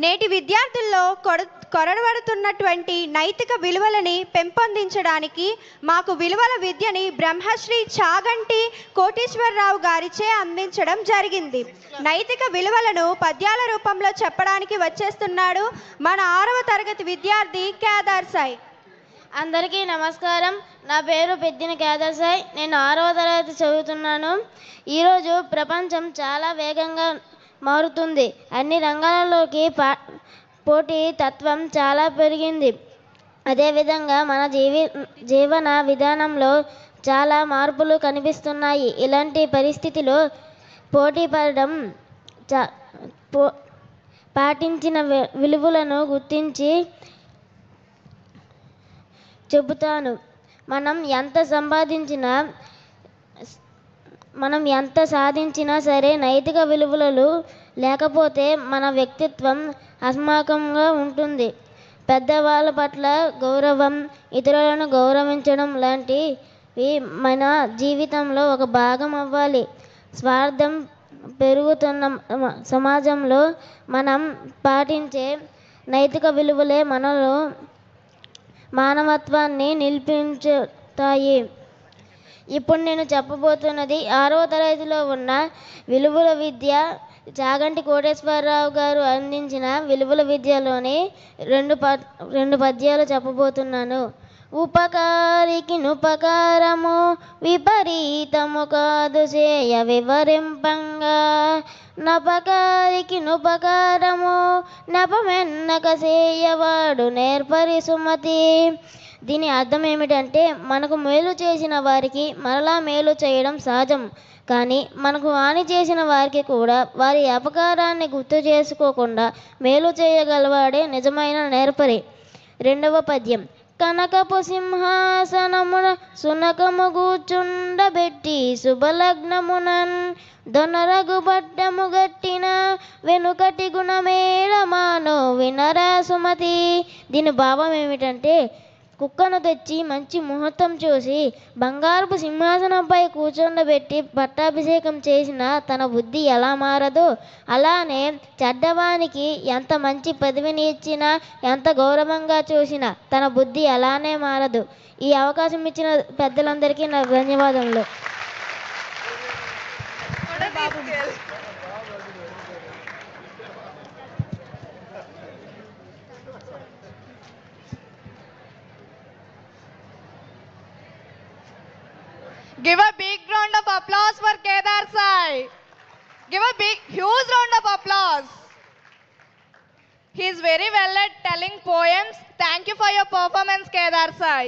నేటి విద్యార్థుల్లో కొరవడుతున్నటువంటి నైతిక విలువలని పెంపొందించడానికి మాకు విలువల విద్యని బ్రహ్మశ్రీ చాగంటి కోటీశ్వరరావు గారిచే అందించడం జరిగింది. నైతిక విలువలను పద్యాల రూపంలో చెప్పడానికి వచ్చేస్తున్నాడు మన 6వ తరగతి విద్యార్థి కేదార్ సాయి. అందరికీ నమస్కారం. నా పేరు పెద్దిన కేదార్ సాయి. నేను 6వ తరగతి చదువుతున్నాను. ఈరోజు ప్రపంచం చాలా వేగంగా మారుతుంది. అన్ని రంగాలలోకి పోటీ తత్వం చాలా పెరిగింది. అదేవిధంగా మన జీవన విధానంలో చాలా మార్పులు కనిపిస్తున్నాయి. ఇలాంటి పరిస్థితిలో పోటీ పడడం పాటించిన విలువలను గుర్తించి చెబుతాను. మనం ఎంత సాధించినా సరే నైతిక విలువలు లేకపోతే మన వ్యక్తిత్వం అసమానంగా ఉంటుంది. పెద్దవాళ్ళ పట్ల గౌరవం, ఇతరులను గౌరవించడం లాంటివి మన జీవితంలో ఒక భాగం అవ్వాలి. స్వార్థం పెరుగుతున్న సమాజంలో మనం పాటించే నైతిక విలువలే మనలో మానవత్వాన్ని నిలిపించుతాయి. ఇప్పుడు నేను చెప్పబోతున్నది 6వ తరగతిలో ఉన్న విలువల విద్య. చాగంటి కోటేశ్వరరావు గారు అందించిన విలువల విద్యలోని రెండు పద్యాలు చెప్పబోతున్నాను. ఉపకారికి నుపకారము విపరీతము కాదు చేయ వివరింపంగా, నపకారికి నుపకారము నెపమెన్నక చేయవాడు నేర్పరి సుమతి. దీని అర్థం ఏమిటంటే, మనకు మేలు చేసిన వారికి మరలా మేలు చేయడం సహజం. కానీ మనకు హాని చేసిన వారికి కూడా వారి అపకారాన్ని గుర్తు చేసుకోకుండా మేలు చేయగలవాడే నిజమైన నేర్పరి. 2వ పద్యం. కనకపు సింహాసనమున సునకము కూర్చుండబెట్టి శుభలగ్నమునన్ దొనరగు బడ్డము గట్టిన వెనుకటి గుణమేళమానో వినరా సుమతి. దీని భావం ఏమిటంటే, కుక్కను తెచ్చి మంచి ముహూర్తం చూసి బంగారపు సింహాసనంపై కూర్చోబెట్టి పట్టాభిషేకం చేసిన తన బుద్ధి ఎలా మారదో, అలానే చెడ్డవానికి ఎంత మంచి పదవిని ఇచ్చినా, ఎంత గౌరవంగా చూసినా తన బుద్ధి అలానే మారదు. ఈ అవకాశం ఇచ్చిన పెద్దలందరికీ నా ధన్యవాదములు. Give a big round of applause for Kedar Sai. Give a big, huge round of applause. He is very well at telling poems. Thank you for your performance, Kedar Sai.